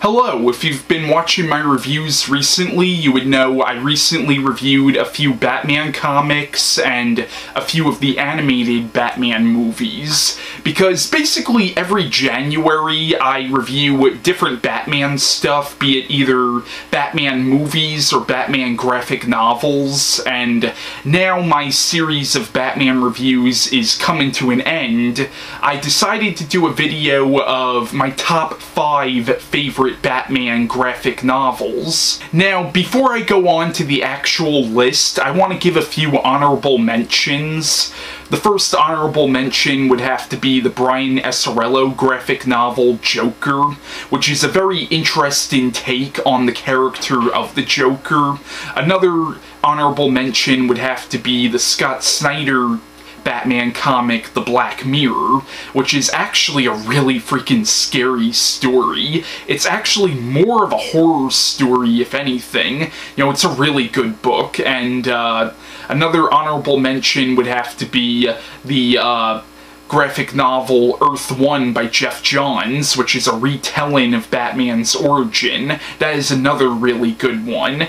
Hello, if you've been watching my reviews recently, you would know I recently reviewed a few Batman comics and a few of the animated Batman movies, because basically every January I review different Batman stuff, be it either Batman movies or Batman graphic novels, and now my series of Batman reviews is coming to an end. I decided to do a video of my top 5 favorite Batman graphic novels. Now, before I go on to the actual list, I want to give a few honorable mentions. The first honorable mention would have to be the Brian Azzarello graphic novel Joker, which is a very interesting take on the character of the Joker. Another honorable mention would have to be the Scott Snyder Batman comic, The Black Mirror, which is actually a really freaking scary story. It's actually more of a horror story, if anything. You know, it's a really good book, and another honorable mention would have to be the graphic novel Earth 1 by Jeff Johns, which is a retelling of Batman's origin. That is another really good one.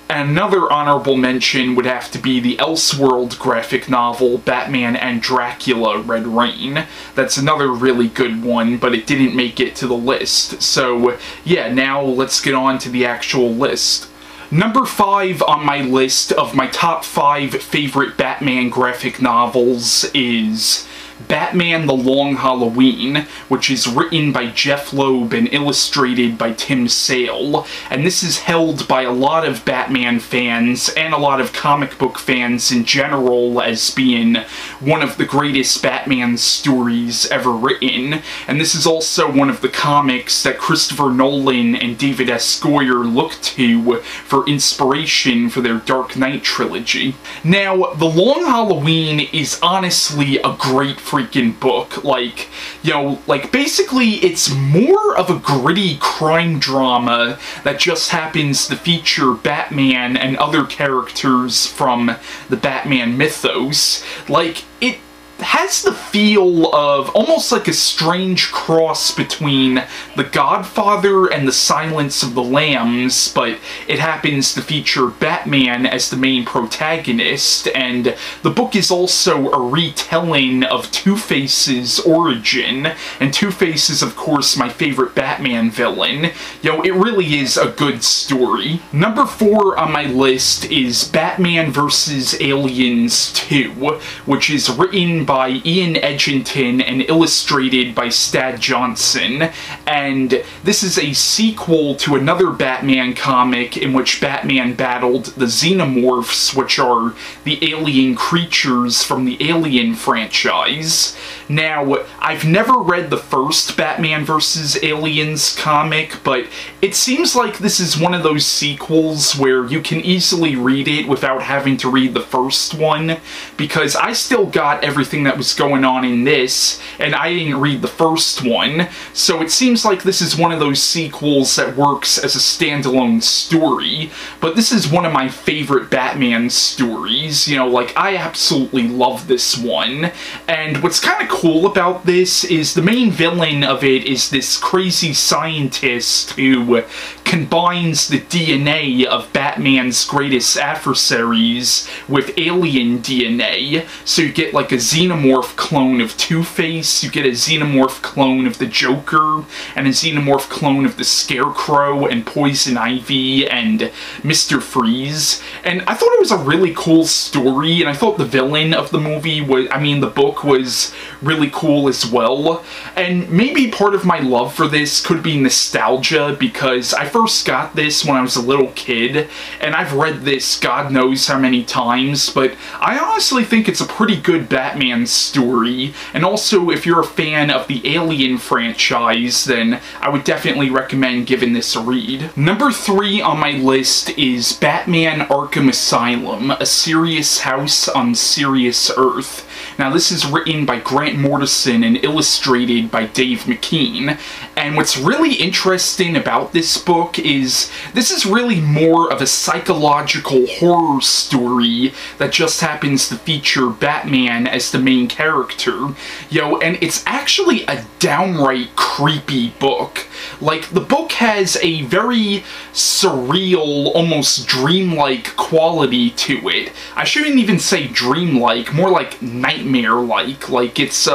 Another honorable mention would have to be the Elseworld graphic novel, Batman and Dracula, Red Rain. That's another really good one, but it didn't make it to the list. So, yeah, now let's get on to the actual list. Number 5 on my list of my top 5 favorite Batman graphic novels is Batman: The Long Halloween, which is written by Jeff Loeb and illustrated by Tim Sale, and this is held by a lot of Batman fans and a lot of comic book fans in general as being one of the greatest Batman stories ever written, and this is also one of the comics that Christopher Nolan and David S. Goyer looked to for inspiration for their Dark Knight trilogy. Now, The Long Halloween is honestly a great freaking book. Like, you know, like, basically it's more of a gritty crime drama that just happens to feature Batman and other characters from the Batman mythos. Like, it has the feel of almost like a strange cross between The Godfather and The Silence of the Lambs, but it happens to feature Batman as the main protagonist, and the book is also a retelling of Two-Face's origin, and Two-Face is, of course, my favorite Batman villain. You know, it really is a good story. Number 4 on my list is Batman vs. Aliens 2, which is written by Ian Edginton and illustrated by Stad Johnson, and this is a sequel to another Batman comic in which Batman battled the Xenomorphs, which are the alien creatures from the Alien franchise. Now, I've never read the first Batman vs. Aliens comic, but it seems like this is one of those sequels where you can easily read it without having to read the first one, because I still got everything that was going on in this, and I didn't read the first one, so it seems like this is one of those sequels that works as a standalone story, but this is one of my favorite Batman stories. You know, like, I absolutely love this one, and what's kind of cool about this is the main villain of it is this crazy scientist who combines the DNA of Batman's greatest adversaries with alien DNA, so you get like a Xenomorph clone of Two-Face, you get a Xenomorph clone of the Joker, and a Xenomorph clone of the Scarecrow and Poison Ivy and Mr. Freeze, and I thought it was a really cool story, and I thought the villain of the movie was, the book was really cool as well, and maybe part of my love for this could be nostalgia, because I first got this when I was a little kid, and I've read this God knows how many times, but I honestly think it's a pretty good Batman story, and also if you're a fan of the Alien franchise, then I would definitely recommend giving this a read. Number 3 on my list is Batman Arkham Asylum, A Serious House on Serious Earth. Now, this is written by Grant Morrison and illustrated by Dave McKean. And what's really interesting about this book is this is really more of a psychological horror story that just happens to feature Batman as the main character. And it's actually a downright creepy book. Like, the book has a very surreal, almost dreamlike quality to it. I shouldn't even say dreamlike, more like nightmare-like. Like, it's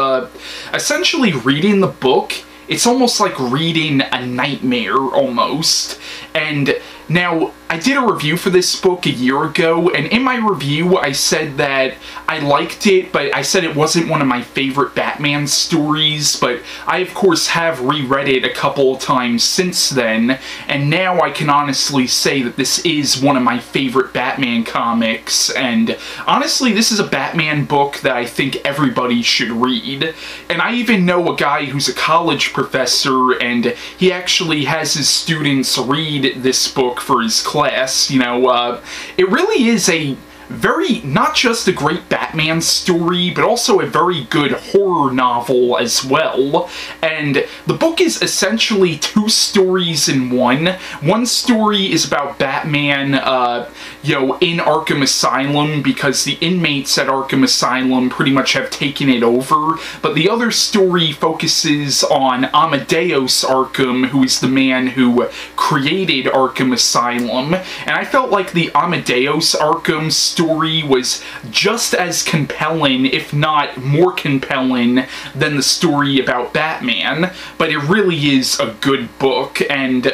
essentially reading the book, it's almost like reading a nightmare, almost. And now, I did a review for this book a year ago, and in my review I said that I liked it, but I said it wasn't one of my favorite Batman stories, but I of course have reread it a couple of times since then, and now I can honestly say that this is one of my favorite Batman comics, and honestly this is a Batman book that I think everybody should read. And I even know a guy who's a college professor, and he actually has his students read this book for his class. It really is a very, not just a great Batman story, but also a very good horror novel as well. And the book is essentially two stories in one. One story is about Batman, in Arkham Asylum, because the inmates at Arkham Asylum pretty much have taken it over. But the other story focuses on Amadeus Arkham, who is the man who created Arkham Asylum. And I felt like the Amadeus Arkham story was just as compelling, if not more compelling, than the story about Batman, but it really is a good book. And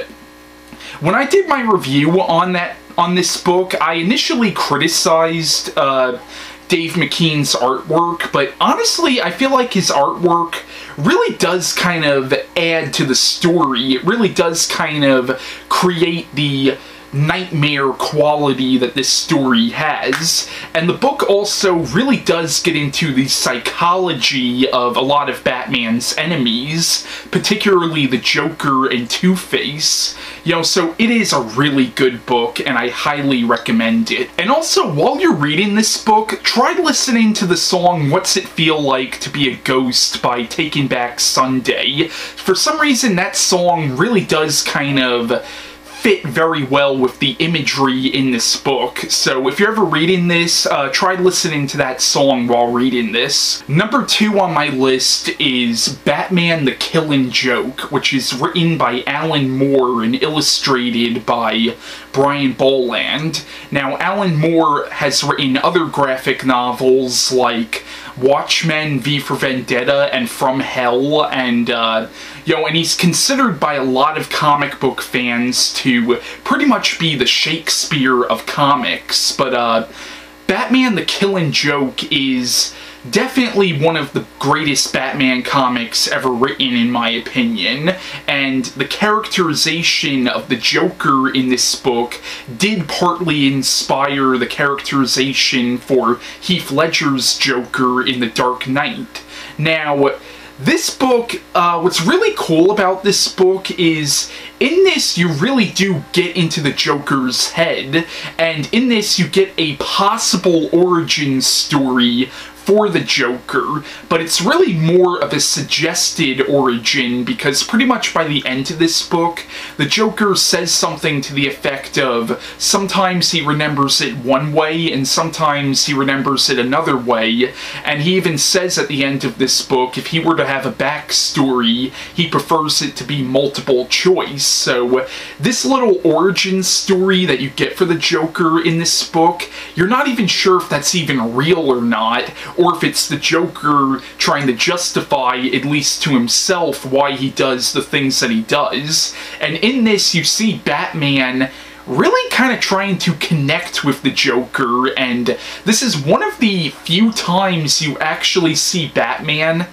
when I did my review on this book, I initially criticized Dave McKean's artwork, but honestly, I feel like his artwork really does kind of add to the story. It really does kind of create the nightmare quality that this story has. And the book also really does get into the psychology of a lot of Batman's enemies, particularly the Joker and Two-Face. So it is a really good book, and I highly recommend it. And also, while you're reading this book, try listening to the song What's It Feel Like to Be a Ghost by Taking Back Sunday. For some reason, that song really does kind of fit very well with the imagery in this book. So if you're ever reading this, try listening to that song while reading this. Number 2 on my list is Batman the Killin' Joke, which is written by Alan Moore and illustrated by Brian Bolland. Now, Alan Moore has written other graphic novels like Watchmen, V for Vendetta, and From Hell, and and he's considered by a lot of comic book fans to pretty much be the Shakespeare of comics. But Batman the Killin' Joke is definitely one of the greatest Batman comics ever written, in my opinion, and the characterization of the Joker in this book did partly inspire the characterization for Heath Ledger's Joker in The Dark Knight. Now, this book, what's really cool about this book is, in this you really do get into the Joker's head, and in this you get a possible origin story for the Joker, but it's really more of a suggested origin, because pretty much by the end of this book, the Joker says something to the effect of sometimes he remembers it one way and sometimes he remembers it another way, and he even says at the end of this book if he were to have a backstory, he prefers it to be multiple choice. So this little origin story that you get for the Joker in this book, you're not even sure if that's even real or not, or if it's the Joker trying to justify, at least to himself, why he does the things that he does. And in this, you see Batman really kind of trying to connect with the Joker, and this is one of the few times you actually see Batman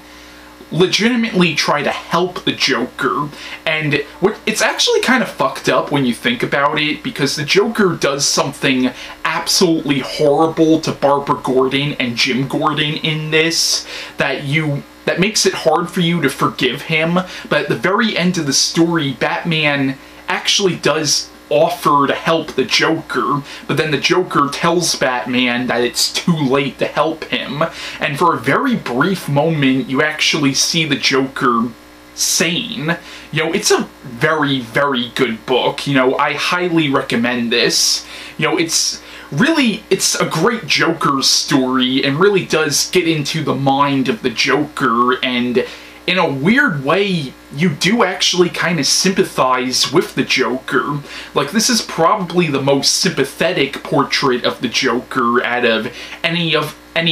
legitimately try to help the Joker. And it's actually kind of fucked up when you think about it, because the Joker does something absolutely horrible to Barbara Gordon and Jim Gordon in this that makes it hard for you to forgive him. But at the very end of the story, Batman actually does offer to help the Joker, but then the Joker tells Batman that it's too late to help him, and for a very brief moment you actually see the Joker sane. You know, it's a very, very good book. You know, I highly recommend this. You know, it's a great Joker story and really does get into the mind of the Joker, and in a weird way, you do actually kind of sympathize with the Joker. Like, this is probably the most sympathetic portrait of the Joker out of any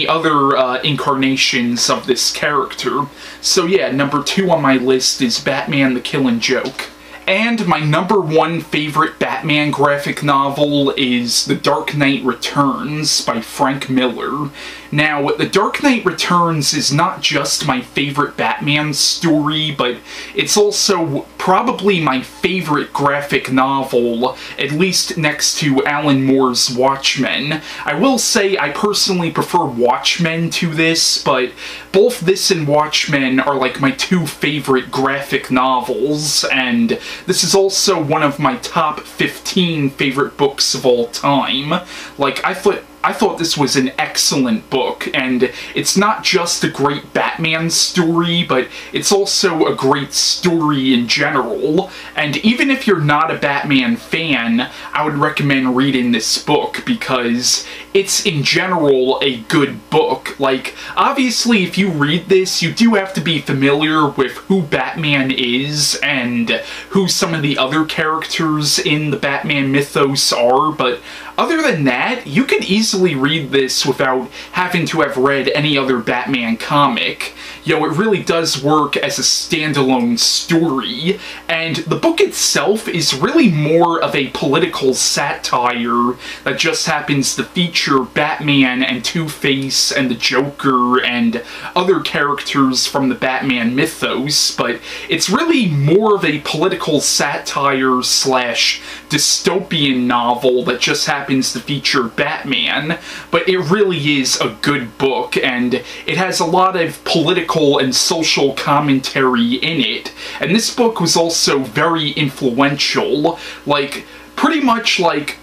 other incarnations of this character. So yeah, number 2 on my list is Batman the Killing Joke. And my number 1 favorite Batman graphic novel is The Dark Knight Returns by Frank Miller. Now, The Dark Knight Returns is not just my favorite Batman story, but it's also probably my favorite graphic novel, at least next to Alan Moore's Watchmen. I will say I personally prefer Watchmen to this, but both this and Watchmen are like my 2 favorite graphic novels, and this is also one of my top 15 favorite books of all time. Like, I thought this was an excellent book, and it's not just a great Batman story, but it's also a great story in general. And even if you're not a Batman fan, I would recommend reading this book because it's in general a good book. Like, obviously if you read this, you do have to be familiar with who Batman is and who some of the other characters in the Batman mythos are, but other than that, you can easily read this without having to have read any other Batman comic. You know, it really does work as a standalone story, and the book itself is really more of a political satire that just happens to feature Batman and Two-Face and the Joker and other characters from the Batman mythos, but it's really more of a political satire slash dystopian novel that just happens to feature Batman, but it really is a good book, and it has a lot of political and social commentary in it. And this book was also very influential, like, pretty much like,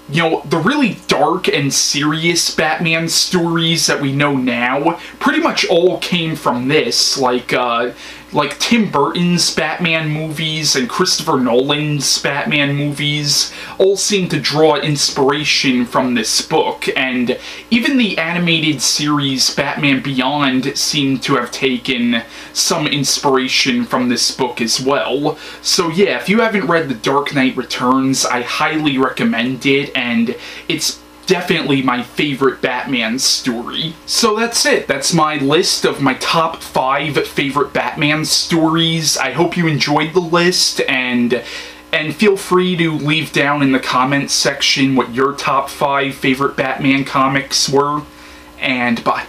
you know, the really dark and serious Batman stories that we know now pretty much all came from this, like Tim Burton's Batman movies and Christopher Nolan's Batman movies all seem to draw inspiration from this book, and even the animated series Batman Beyond seemed to have taken some inspiration from this book as well. So yeah, if you haven't read The Dark Knight Returns, I highly recommend it, and it's definitely my favorite Batman story. So that's it. That's my list of my top 5 favorite Batman stories. I hope you enjoyed the list, and feel free to leave down in the comments section what your top 5 favorite Batman comics were, and bye.